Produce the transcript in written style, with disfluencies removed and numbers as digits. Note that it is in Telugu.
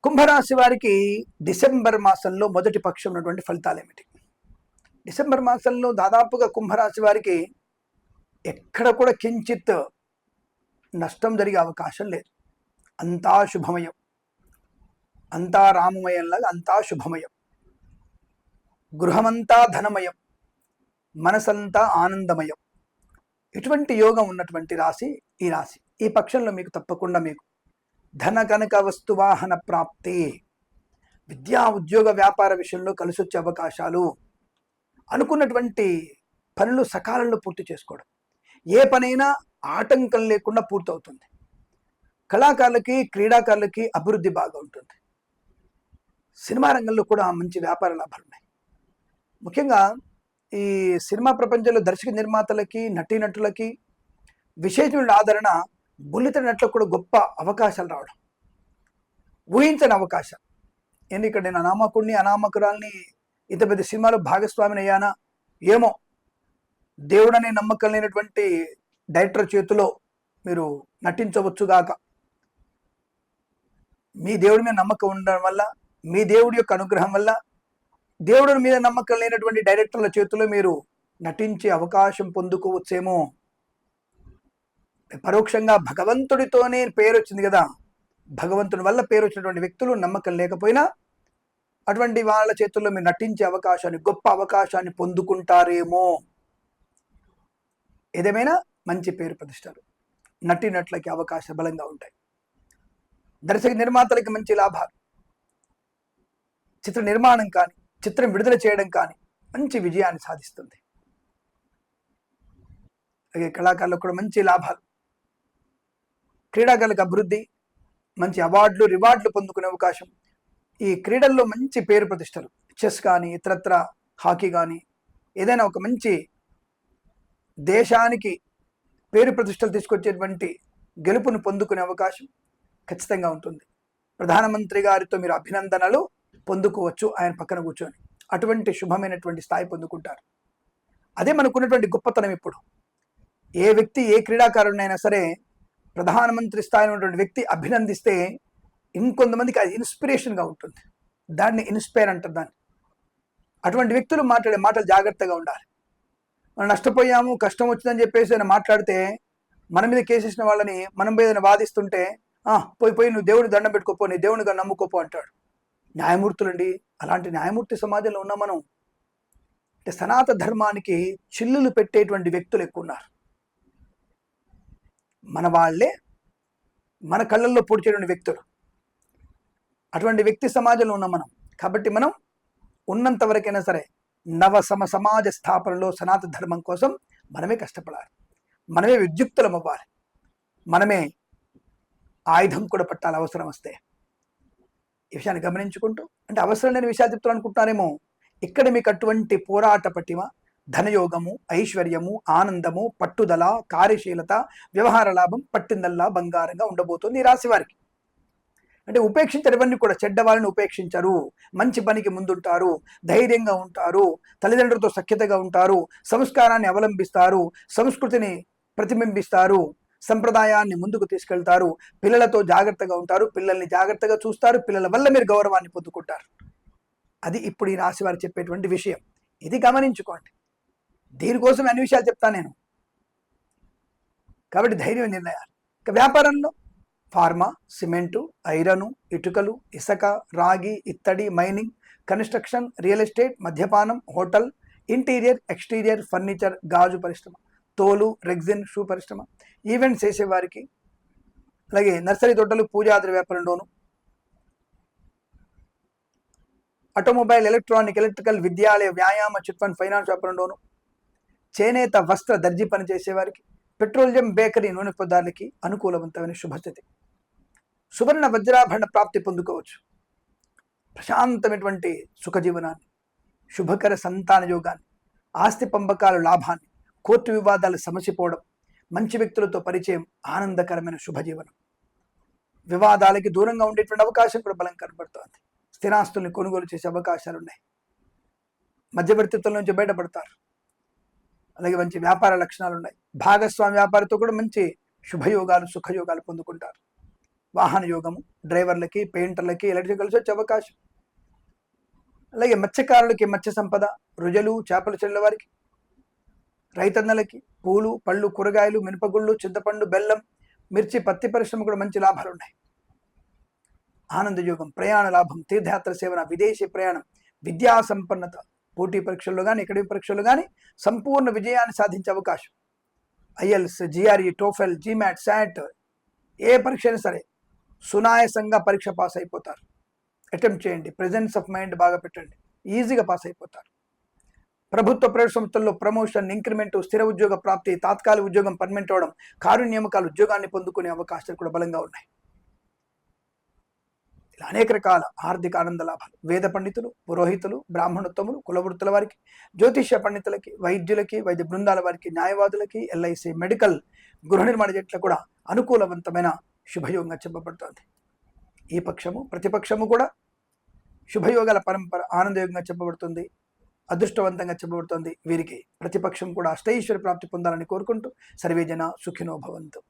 కుంభరాశి వారికి డిసెంబర్ మాసంలో మొదటి పక్షం ఉన్నటువంటి ఫలితాలు ఏమిటి? డిసెంబర్ మాసంలో దాదాపుగా కుంభరాశి వారికి ఎక్కడ కూడా కించిత్ నష్టం జరిగే అవకాశం లేదు. అంతా శుభమయం, అంతా రామమయంలాగా అంతా శుభమయం. గృహమంతా ధనమయం, మనసంతా ఆనందమయం. ఇటువంటి యోగం ఉన్నటువంటి రాశి ఈ రాశి. ఈ పక్షంలో మీకు తప్పకుండా మీకు ధన కనక వస్తువాహన ప్రాప్తి, విద్యా ఉద్యోగ వ్యాపార విషయంలో కలిసి వచ్చే అవకాశాలు, అనుకున్నటువంటి పనులు సకాలంలో పూర్తి చేసుకోవడం, ఏ పనైనా ఆటంకం లేకుండా పూర్తవుతుంది. కళాకారులకి క్రీడాకారులకి అభివృద్ధి బాగా ఉంటుంది. సినిమా రంగంలో కూడా మంచి వ్యాపార లాభాలు ఉన్నాయి. ముఖ్యంగా ఈ సినిమా ప్రపంచంలో దర్శక నిర్మాతలకి నటీనటులకి విశేషమైన ఆదరణ, బుల్లితెర నటులకు కూడా గొప్ప అవకాశాలు రావడం, ఊహించని అవకాశం. ఎందుకంటే నేను అనామకుడిని అనామకురాల్ని ఇంత పెద్ద సినిమాలో భాగస్వామిని అయ్యానా ఏమో, దేవుడనే నమ్మకం లేనటువంటి డైరెక్టర్ చేతిలో మీరు నటించవచ్చుగాక. మీ దేవుడి మీద నమ్మకం ఉండడం వల్ల, మీ దేవుడి యొక్క అనుగ్రహం వల్ల, దేవుడి మీద నమ్మకం లేనటువంటి డైరెక్టర్ల చేతిలో మీరు నటించే అవకాశం పొందుకోవచ్చేమో. పరోక్షంగా భగవంతుడితోనే పేరు వచ్చింది కదా, భగవంతుడి వల్ల పేరు వచ్చినటువంటి వ్యక్తులు నమ్మకం లేకపోయినా అటువంటి వాళ్ళ చేతుల్లో మీరు నటించే అవకాశాన్ని, గొప్ప అవకాశాన్ని పొందుకుంటారేమో. ఏదేమైనా మంచి పేరు ప్రతిష్టలు, నటినట్లకి అవకాశం బలంగా ఉంటాయి. దర్శక నిర్మాతలకి మంచి లాభాలు, చిత్ర నిర్మాణం కానీ చిత్రం విడుదల చేయడం కానీ మంచి విజయాన్ని సాధిస్తుంది. అలాగే కళాకారులకు కూడా మంచి లాభాలు, క్రీడాకారులకు అభివృద్ధి, మంచి అవార్డులు రివార్డులు పొందుకునే అవకాశం. ఈ క్రీడల్లో మంచి పేరు ప్రతిష్టలు, చెస్ కానీ ఇతరత్ర హాకీ కానీ ఏదైనా ఒక మంచి దేశానికి పేరు ప్రతిష్టలు తీసుకొచ్చేటువంటి గెలుపును పొందుకునే అవకాశం ఖచ్చితంగా ఉంటుంది. ప్రధానమంత్రి గారితో మీరు అభినందనలు పొందుకోవచ్చు ఆయన పక్కన కూర్చొని. అటువంటి శుభమైనటువంటి స్థాయి పొందుకుంటారు. అదే మనకున్నటువంటి గొప్పతనం. ఇప్పుడు ఏ వ్యక్తి ఏ క్రీడాకారుడినైనా సరే ప్రధానమంత్రి స్థాయిలో ఉన్నటువంటి వ్యక్తి అభినందిస్తే ఇంకొంతమందికి అది ఇన్స్పిరేషన్గా ఉంటుంది. దాన్ని ఇన్స్పైర్ అంటారు దాన్ని. అటువంటి వ్యక్తులు మాట్లాడే మాటలు జాగ్రత్తగా ఉండాలి. మనం నష్టపోయాము, కష్టం వచ్చిందని చెప్పేసి ఆయన మాట్లాడితే, మన మీద కేసేసిన వాళ్ళని మనం మీద వాదిస్తుంటే, పోయి నువ్వు దేవుని దండం పెట్టుకోపో, నీ దేవునిగా నమ్ముకోపో అంటాడు. న్యాయమూర్తులండి, అలాంటి న్యాయమూర్తి సమాజంలో ఉన్నాం మనం. అంటే సనాతన ధర్మానికి చిల్లులు పెట్టేటువంటి వ్యక్తులు ఎక్కువ ఉన్నారు. మన వాళ్ళే మన కళ్ళల్లో పొడిచేటువంటి వ్యక్తులు. అటువంటి వ్యక్తి సమాజంలో ఉన్నాం మనం. కాబట్టి మనం ఉన్నంత వరకైనా సరే సమాజ స్థాపనలో సనాతన ధర్మం కోసం మనమే కష్టపడాలి, మనమే విద్యుక్తులం అవ్వాలి, మనమే ఆయుధం కూడా పట్టాలి అవసరం వస్తే. ఈ విషయాన్ని గమనించుకుంటూ, అంటే అవసరం లేని విషయాలు చెప్తాను అనుకుంటున్నారేమో, ఇక్కడ మీకు అటువంటి పోరాట పటిమ, ధనయోగము, ఐశ్వర్యము, ఆనందము, పట్టుదల, కార్యశీలత, వ్యవహార లాభం పట్టిందల్లా బంగారంగా ఉండబోతుంది ఈ రాశి వారికి. అంటే ఉపేక్షించడవన్నీ కూడా, చెడ్డవాళ్ళని ఉపేక్షించరు, మంచి పనికి ముందుంటారు, ధైర్యంగా ఉంటారు, తల్లిదండ్రులతో సఖ్యతగా ఉంటారు, సంస్కారాన్ని అవలంబిస్తారు, సంస్కృతిని ప్రతిబింబిస్తారు, సంప్రదాయాన్ని ముందుకు తీసుకెళ్తారు, పిల్లలతో జాగ్రత్తగా ఉంటారు, పిల్లల్ని జాగ్రత్తగా చూస్తారు, పిల్లల వల్ల మీరు గౌరవాన్ని పొందుకుంటారు. అది ఇప్పుడు ఈ రాశి వారు చెప్పేటువంటి విషయం. ఇది గమనించుకోండి. దీనికోసం అన్ని విషయాలు చెప్తాను నేను. కాబట్టి ధైర్య నిర్ణయాలు. ఇక వ్యాపారంలో ఫార్మా, సిమెంటు, ఐరను, ఇటుకలు, ఇసుక, రాగి, ఇత్తడి, మైనింగ్, కన్స్ట్రక్షన్, రియల్ ఎస్టేట్, మద్యపానం, హోటల్, ఇంటీరియర్, ఎక్స్టీరియర్, ఫర్నిచర్, గాజు పరిశ్రమ, తోలు, రెగ్జిన్, షూ పరిశ్రమ, ఈవెంట్స్ చేసేవారికి, అలాగే నర్సరీ తోటలు, పూజాద్ర వ్యాపారంలోను, ఆటోమొబైల్, ఎలక్ట్రానిక్, ఎలక్ట్రికల్, విద్యాలయ, వ్యాయామ, చిట్ ఫండ్, ఫైనాన్స్ వ్యాపారంలోను, చేనేత, వస్త్ర, దర్జీ పని చేసేవారికి, పెట్రోలియం, బేకరీ, నూనె పదార్థాలకి అనుకూలవంతమైన శుభస్థితి. సువర్ణ వజ్రాభరణ ప్రాప్తి పొందుకోవచ్చు. ప్రశాంతమైనటువంటి సుఖజీవనాన్ని, శుభకర సంతాన యోగాన్ని, ఆస్తి పంపకాల లాభాన్ని, కోర్టు వివాదాలు సమసిపోవడం, మంచి వ్యక్తులతో పరిచయం, ఆనందకరమైన శుభజీవనం. వివాదాలకి దూరంగా ఉండేటువంటి అవకాశం కూడా బలం కనబడుతోంది. స్థిరాస్తుల్ని కొనుగోలు చేసే అవకాశాలు ఉన్నాయి. మధ్యవర్తిత్వం నుంచి బయటపడతారు. అలాగే మంచి వ్యాపార లక్షణాలు ఉన్నాయి. భాగస్వామి వ్యాపారితో కూడా మంచి శుభయోగాలు, సుఖయోగాలు పొందుకుంటారు. వాహన యోగము, డ్రైవర్లకి, పెయింటర్లకి, ఎలక్ట్రికల్స్ వచ్చే అవకాశం. అలాగే మత్స్యకారులకి మత్స్య సంపద, రుజలు, చేపలు చెల్లెల వారికి, రైతన్నలకి పూలు, పళ్ళు, కూరగాయలు, మినపగుళ్ళు, చింతపండు, బెల్లం, మిర్చి, పత్తి పరిశ్రమ కూడా మంచి లాభాలు ఉన్నాయి. ఆనందయోగం, ప్రయాణ లాభం, తీర్థయాత్ర సేవన, విదేశీ ప్రయాణం, విద్యా సంపన్నత, పోటీ పరీక్షల్లో కానీ అకాడమిక్ పరీక్షల్లో కానీ సంపూర్ణ విజయాన్ని సాధించే అవకాశం. IELTS, GRE, TOEFL, GMAT, SAT ఏ పరీక్ష అయినా సరే సునాయాసంగా పరీక్ష పాస్ అయిపోతారు. అటెంప్ట్ చేయండి, ప్రెజెన్స్ ఆఫ్ మైండ్ బాగా పెట్టండి, ఈజీగా పాస్ అయిపోతారు. ప్రభుత్వ ప్రైవేట్ సంస్థల్లో ప్రమోషన్, ఇంక్రిమెంట్, స్థిర ఉద్యోగ ప్రాప్తి, తాత్కాలిక ఉద్యోగం పర్మనెంట్ అవడం, కారు నియామకాలు, ఉద్యోగాన్ని పొందుకునే అవకాశాలు కూడా బలంగా ఉన్నాయి. ఇలా అనేక రకాల ఆర్థిక ఆనంద లాభాలు. వేద పండితులు, పురోహితులు, బ్రాహ్మణోత్తములు, కులవృత్తుల వారికి, జ్యోతిష్య పండితులకి, వైద్యులకి, వైద్య బృందాల వారికి, న్యాయవాదులకి, ఎల్ఐసి, మెడికల్, గృహ నిర్మాణ జట్లకు కూడా అనుకూలవంతమైన శుభయోగంగా చెప్పబడుతోంది. ఈ పక్షము ప్రతిపక్షము కూడా శుభయోగాల పరంపర ఆనందయోగంగా చెప్పబడుతుంది, అదృష్టవంతంగా చెప్పబడుతుంది. వీరికి ప్రతిపక్షం కూడా అష్టైశ్వర్య ప్రాప్తి పొందాలని కోరుకుంటూ సర్వేజన సుఖినో భవంతు.